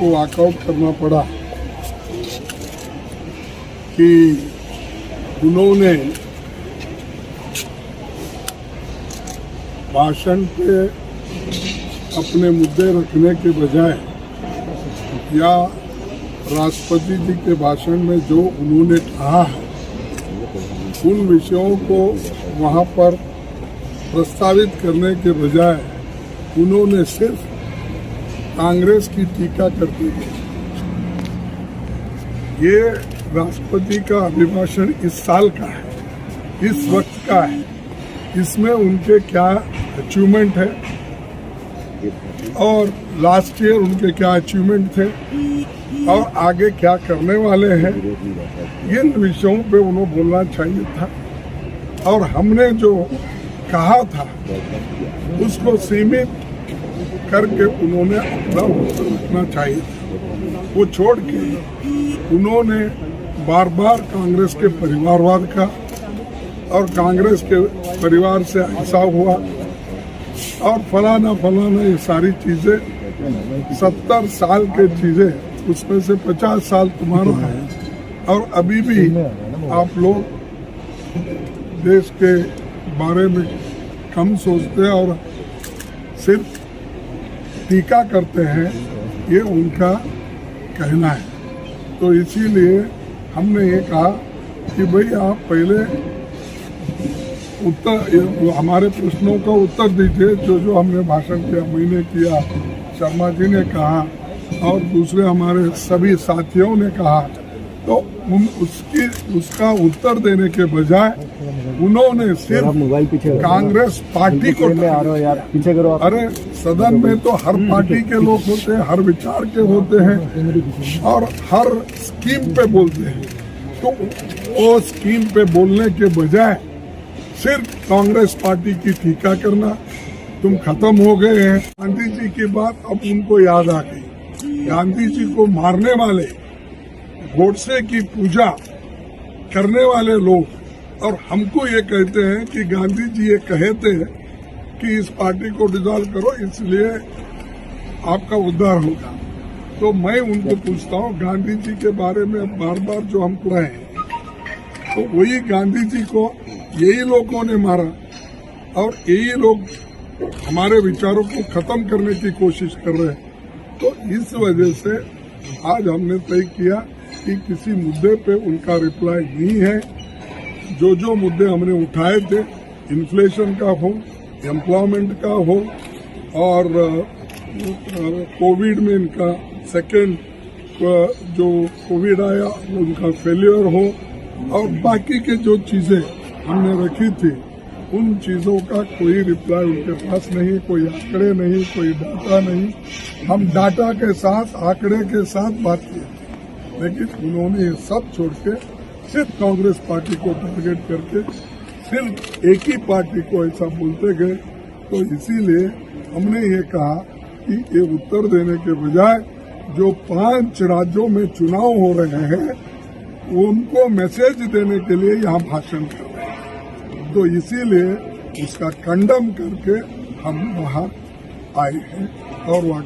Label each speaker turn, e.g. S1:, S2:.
S1: हमको वॉकआउट करना पड़ा कि उन्होंने भाषण पे अपने मुद्दे रखने के बजाय या राष्ट्रपति जी के भाषण में जो उन्होंने कहा है उन विषयों को वहाँ पर प्रस्तावित करने के बजाय उन्होंने सिर्फ कांग्रेस की टीका करते हुए ये राष्ट्रपति का अभिभाषण इस साल का है, इस वक्त का है, इसमें उनके क्या अचीवमेंट है और लास्ट ईयर उनके क्या अचीवमेंट थे और आगे क्या करने वाले हैं, इन विषयों पे उन्हें बोलना चाहिए था। और हमने जो कहा था उसको सीमित करके उन्होंने अपना उत्तर रखना चाहिए था। वो छोड़ के उन्होंने बार बार कांग्रेस के परिवारवाद का और कांग्रेस के परिवार से ऐसा हुआ और फलाना फलाना ये सारी चीजें 70 साल के चीजें उसमें से 50 साल तुम्हारा है और अभी भी आप लोग देश के बारे में कम सोचते हैं और सिर्फ टीका करते हैं, ये उनका कहना है। तो इसीलिए हमने ये कहा कि भाई आप पहले उत्तर हमारे प्रश्नों का उत्तर दीजिए, जो हमने भाषण किया, मैंने किया, शर्मा जी ने कहा और दूसरे हमारे सभी साथियों ने कहा, तो उसका उत्तर देने के बजाय उन्होंने सिर्फ कांग्रेस पार्टी को अरे सदन में तो हर पार्टी के लोग होते हैं, हर विचार के होते हैं और हर स्कीम पे बोलते हैं, तो वो स्कीम पे बोलने के बजाय सिर्फ कांग्रेस पार्टी की टीका करना, तुम खत्म हो गए हैं। गांधी जी की बात अब उनको याद आ गई। गांधी जी को मारने वाले, गोडसे की पूजा करने वाले लोग और हमको ये कहते हैं कि गांधी जी ये कहे थे कि इस पार्टी को डिसॉल्व करो इसलिए आपका उद्धार होगा। तो मैं उनको पूछता हूँ, गांधी जी के बारे में बार बार जो हम कह रहे हैं, तो वही गांधी जी को यही लोगों ने मारा और यही लोग हमारे विचारों को खत्म करने की कोशिश कर रहे हैं। तो इस वजह से आज हमने तय किया कि किसी मुद्दे पे उनका रिप्लाई नहीं है। जो मुद्दे हमने उठाए थे, इन्फ्लेशन का हो, एम्प्लॉयमेंट का हो और कोविड में इनका सेकेंड जो कोविड आया उनका फेलियर हो और बाकी के जो चीजें हमने रखी थी उन चीजों का कोई रिप्लाई उनके पास नहीं, कोई आंकड़े नहीं, कोई डाटा नहीं। हम डाटा के साथ, आंकड़े के साथ बात की, लेकिन उन्होंने ये सब छोड़ के सिर्फ कांग्रेस पार्टी को टारगेट करके सिर्फ एक ही पार्टी को ऐसा बोलते गए। तो इसीलिए हमने ये कहा कि ये उत्तर देने के बजाय जो 5 राज्यों में चुनाव हो रहे हैं उनको मैसेज देने के लिए यहाँ भाषण कर रहे हैं। तो इसीलिए उसका खंडन करके हम वहाँ आए हैं और वहाँ